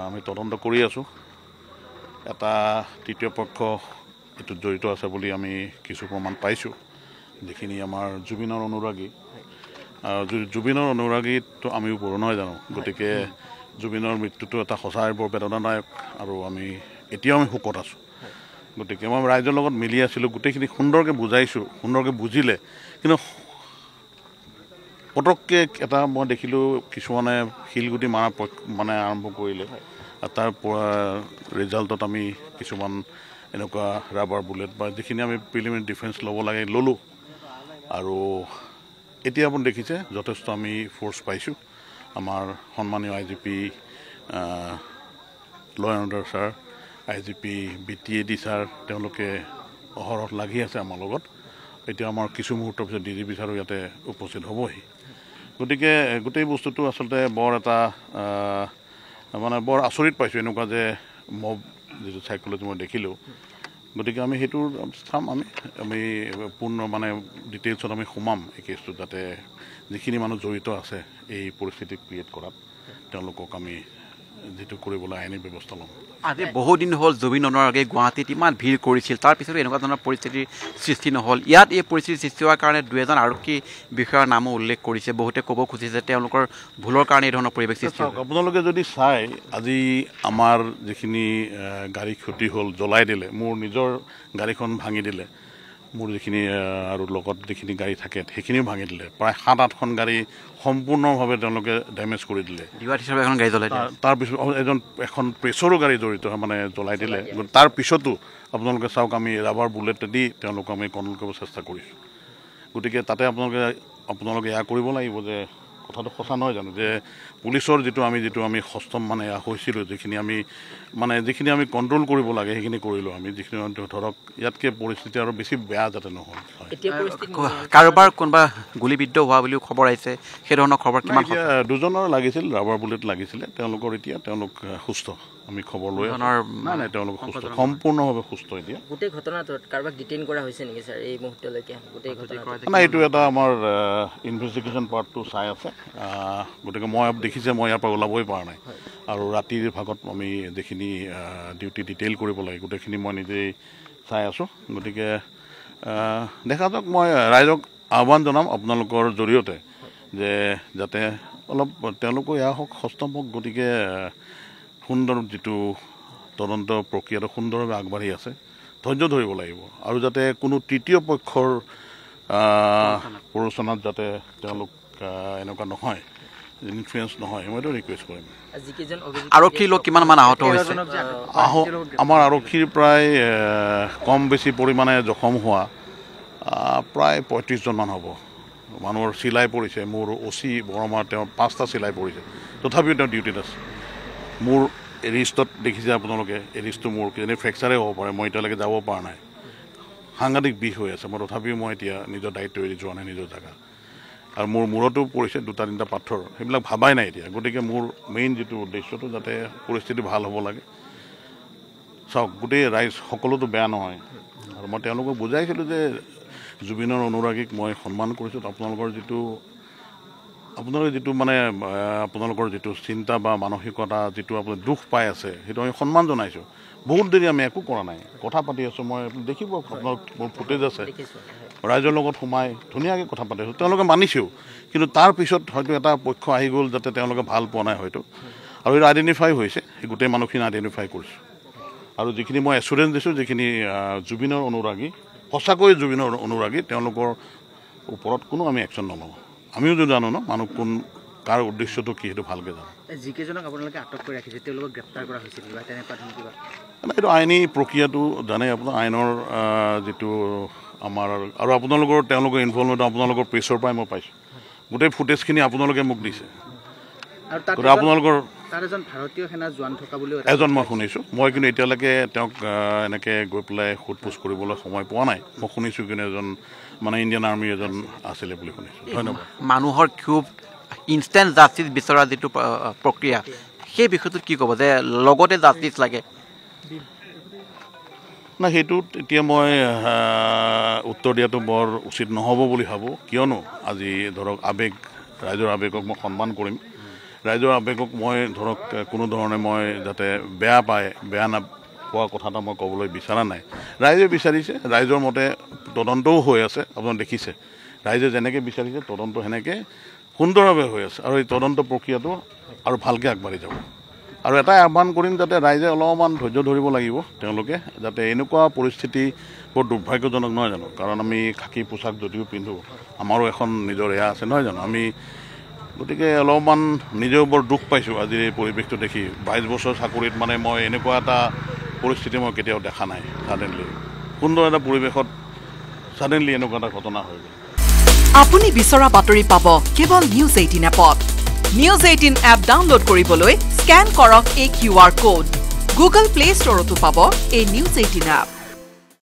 আমি তদন্ত কৰি আছোঁ এটা তৃতীয় পক্ষ এইটোত জড়িত আছে বুলি আমি কিছু প্ৰমাণ পাইছোঁ যিখিনি আমাৰ জুবিনৰ অনুৰাগী জুবিনৰ অনুৰাগীটো আমিও পঢ়ো নহয় জানো গতিকে জুবিনৰ মৃত্যুটো এটা সঁচাই বৰ বেদনাদায়ক আৰু আমি এতিয়াও আমি শোকত আছোঁ গতিকে মই ৰাইজৰ লগত মিলি আছিলোঁ গোটেইখিনি সুন্দৰকৈ বুজাইছোঁ সুন্দৰকৈ বুজিলে কিন্তু পটককৈ এটা মই দেখিলোঁ কিছুমানে শিলগুটি মাৰা মানে আৰম্ভ কৰিলে তাৰ ৰিজাল্টত আমি কিছুমান এনেকুৱা ৰাবাৰ বুলেট বা যিখিনি আমি প্ৰিলিমিনাৰী ডিফেন্স ল'ব লাগে ল'লোঁ আৰু এতিয়া আপুনি দেখিছে যথেষ্ট আমি ফ'ৰ্চ পাইছোঁ আমাৰ সন্মানীয় IGP ল and order sir IGP BTAD sir তেওঁলোকে অহৰহ লাগি আছে আমাৰ লগত এতিয়া আমাৰ কিছু মুহূৰ্তৰ পিছত DGP ছাৰো ইয়াতে উপস্থিত হ'বহি গতিকে গোটেই বস্তুটো আচলতে বৰ এটা মানে বৰ আচৰিত পাইছোঁ এনেকুৱা যে মব যিটো চাইক'লজি মই দেখিলোঁ গতিকে আমি সেইটো চাম আমি পূৰ্ণ মানে ডিটেইলছত আমি সোমাম এই কেছটো যাতে যিখিনি মানুহ জড়িত আছে এই পৰিস্থিতি ক্ৰিয়েট কৰাত তেওঁলোকক আমি যিটো কৰিবলৈ আইনী ব্যৱস্থা ল'ম আজি বহুদিন হ'ল জুবিন অনুৰাগী গুৱাহাটীত ইমান ভিৰ কৰিছিল তাৰপিছতো এনেকুৱা ধৰণৰ পৰিস্থিতিৰ সৃষ্টি নহ'ল ইয়াত এই পৰিস্থিতিৰ সৃষ্টি হোৱাৰ কাৰণে 2 আৰক্ষী বিষয়াৰ নামো উল্লেখ কৰিছে বহুতে ক'ব খুজিছে তেওঁলোকৰ ভুলৰ কাৰণে এই ধৰণৰ পৰিৱেশ সৃষ্টি হ'ল আপোনালোকে যদি চাই আজি আমাৰ যিখিনি গাড়ী ক্ষতি হ'ল জ্বলাই দিলে মোৰ নিজৰ গাড়ীখন ভাঙি দিলে মোৰ যিখিনি আৰু লগত যিখিনি গাড়ী থাকে সেইখিনিও ভাঙি দিলে প্ৰায় 7-8খন গাড়ী সম্পূৰ্ণভাৱে তেওঁলোকে ডেমেজ কৰি দিলে ডিৱাইড হিচাপে এখন গাড়ী জ্বলাই দিলে তাৰপিছত এখন প্ৰেছৰো গাড়ী জড়িত মানে জ্বলাই দিলে তাৰপিছতো আপোনালোকে চাওক আমি ৰাবাৰ বুলেট দি তেওঁলোকক আমি কণ্ট্ৰল কৰিব চেষ্টা কৰিছোঁ গতিকে তাতে আপোনালোকে এয়া কৰিব লাগিব যে কথাটো সঁচা নহয় জানো যে পুলিচৰ যিটো আমি সষ্টম মানে হৈছিলোঁ যিখিনি আমি কণ্ট্ৰল কৰিব লাগে সেইখিনি কৰিলোঁ আমি যিখিনি ধৰক ইয়াতকৈ পৰিস্থিতি আৰু বেছি বেয়া যাতে নহয় কাৰোবাৰ কোনোবা গুলীবিদ্ধ হোৱা বুলিও খবৰ আহিছে সেই ধৰণৰ খবৰ কিমান দুজনৰ লাগিছিল ৰাবাৰ বুলেট লাগিছিলে তেওঁলোক সুস্থ আমি খবৰ লৈ নাই তেওঁলোক সুস্থ সম্পূৰ্ণভাৱে সুস্থ এতিয়া গোটেই ঘটনাটোত কাৰোবাক ডিটেইন কৰা হৈছে নেকি ছাৰ এই মুহূৰ্তলৈকে গোটেই ঘটনা নাই এইটো এটা আমাৰ ইনভেষ্টিগেশ্যন পাৰ্টটো চাই আছে গতিকে মই দেখিছে মই ইয়াৰ পৰা ওলাবই পৰা নাই আৰু ৰাতিৰ ভাগত আমি যিখিনি ডিউটি ডিটেইল কৰিব লাগে গোটেইখিনি মই নিজেই চাই আছোঁ গতিকে দেখা যাওক মই ৰাইজক আহ্বান জনাম আপোনালোকৰ জৰিয়তে যে যাতে অলপ তেওঁলোকো এয়া হওক সষ্টম হওক গতিকে সুন্দৰ যিটো তদন্ত প্ৰক্ৰিয়াটো সুন্দৰভাৱে আগবাঢ়ি আছে ধৈৰ্য ধৰিব লাগিব আৰু যাতে কোনো তৃতীয় পক্ষৰ প্ৰৰোচনাত যাতে তেওঁলোক এনেকুৱা নহয় ইনফ্লুৱেঞ্চ নহয় মইতো ৰিকুৱেষ্ট কৰিম আৰক্ষীৰ লোক কিমানমান আহত হৈছে আমাৰ আৰক্ষীৰ প্ৰায় কম বেছি পৰিমাণে জখম হোৱা প্ৰায় 35জনমান হ'ব মানুহৰ চিলাই পৰিছে মোৰ OC বৰমাৰ তেওঁৰ 5টা চিলাই পৰিছে তথাপিও তেওঁ ডিউটিত আছে মোৰ ৰিষ্টত দেখিছে আপোনালোকে এই ৰিষ্টটো মোৰ কিজানি ফ্ৰেকচাৰে হ'ব পাৰে মই এতিয়ালৈকে যাব পৰা নাই সাংঘাতিক বিষ হৈ আছে মই তথাপিও মই এতিয়া নিজৰ দায়িত্ব এৰি যোৱা নাই নিজৰ জেগা আৰু মোৰ মূৰতো পৰিছে 2-3টা পাথৰ সেইবিলাক ভাবাই নাই এতিয়া গতিকে মোৰ মেইন যিটো উদ্দেশ্যটো যাতে পৰিস্থিতি ভাল হ'ব লাগে চাওক গোটেই ৰাইজ সকলোতো বেয়া নহয় আৰু মই তেওঁলোকক বুজাইছিলোঁ যে জুবিনৰ অনুৰাগীক মই সন্মান কৰিছোঁ আপোনালোকৰ যিটো চিন্তা বা মানসিকতা যিটো আপুনি দুখ পাই আছে সেইটো আমি সন্মান জনাইছোঁ বহুত দেৰি আমি একো কৰা নাই কথা পাতি আছোঁ মই দেখিব আপোনালোক মোৰ ফুটেজ আছে ৰাইজৰ লগত সোমাই ধুনীয়াকৈ কথা পাতি আছোঁ তেওঁলোকে মানিছেও কিন্তু তাৰপিছত হয়তো এটা পক্ষ আহি গ'ল যাতে তেওঁলোকে ভাল পোৱা নাই হয়তো আৰু এইটো আইডেণ্টিফাই হৈছে সেই গোটেই মানুহখিনি আইডেণ্টিফাই কৰিছোঁ আৰু যিখিনি মই এচুৰেঞ্চ দিছোঁ যিখিনি জুবিনৰ অনুৰাগী সঁচাকৈ জুবিনৰ অনুৰাগী তেওঁলোকৰ ওপৰত কোনো আমি একশ্যন নলওঁ আমিও যদি জানো ন মানুহ কোন কাৰ উদ্দেশ্যটো কি সেইটো ভালকৈ জানো যিকেইজনক আপোনালোকে আটক কৰি ৰাখিছে তেওঁলোকক গ্ৰেপ্তাৰ কৰা হৈছিল এইটো আইনী প্ৰক্ৰিয়াটো জানে আপোনাৰ আইনৰ যিটো আমাৰ আৰু আপোনালোকৰ তেওঁলোকৰ ইনভলভমেণ্ট আপোনালোকৰ প্ৰেছৰ পৰাই মই পাইছোঁ গোটেই ফুটেজখিনি আপোনালোকে মোক দিছে আপোনালোকৰ ভাৰতীয় সেনা জোৱান থকা বুলি এজন মই শুনিছোঁ মই কিন্তু এতিয়ালৈকে তেওঁক এনেকৈ গৈ পেলাই সোধ পোছ কৰিবলৈ সময় পোৱা নাই মই শুনিছোঁ কিন্তু এজন মানে ইণ্ডিয়ান আৰ্মিৰ এজন আছিলে বুলি শুনিছোঁ ধন্যবাদ মানুহৰ ক্ষোভ ইনষ্টেণ্ট জাষ্টিছ বিচৰা যিটো প্ৰক্ৰিয়া সেই বিষয়টোত কি ক'ব যে লগতে জাষ্টিছ লাগে না সেইটোত এতিয়া মই উত্তৰ দিয়াটো বৰ উচিত নহ'ব বুলি ভাবোঁ কিয়নো আজি ধৰক ৰাইজৰ আৱেগক মই সন্মান কৰিম ৰাইজৰ আৱেগক মই ধৰক কোনো ধৰণে মই যাতে বেয়া নাপোৱা কথা এটা মই ক'বলৈ বিচৰা নাই। ৰাইজে বিচাৰিছে, ৰাইজৰ মতে তদন্তও হৈ আছে। আপোনালোকে দেখিছে ৰাইজে যেনেকৈ বিচাৰিছে তদন্ত সেনেকৈ সুন্দৰভাৱে হৈ আছে, আৰু এই তদন্ত প্ৰক্ৰিয়াটো আৰু ভালকৈ আগবাঢ়ি যাব। আৰু এটাই আহ্বান কৰিম যাতে ৰাইজে অলপমান ধৈৰ্য ধৰিব লাগিব, তেওঁলোকে যাতে এনেকুৱা পৰিস্থিতি বৰ দুৰ্ভাগ্যজনক নহয় জানো, কাৰণ আমি খাকী পোছাক যদিও পিন্ধো আমাৰো এখন নিজৰ এয়া আছে নহয় জানো, আমি গতিকে অলপমান নিজেও বৰ দুখ পাইছোঁ আজিৰ এই পৰিৱেশটো দেখি। 22 বছৰ চাকৰিত মানে মই এনেকুৱা এটা পৰিস্থিতি মই কেতিয়াও দেখা নাই। ছাডেনলি সুন্দৰ এটা পৰিৱেশত ছাডেনলি এনেকুৱা এটা ঘটনা হৈ গ'ল। আপুনি বিচৰা বাতৰি পাব কেৱল নিউজ 18 এপত। নিউজ 18 এপ ডাউনলোড কৰিবলৈ স্কেন কৰক এই QR কোড। গুগল প্লে ষ্টৰতো পাব এই নিউজ 18 এপ।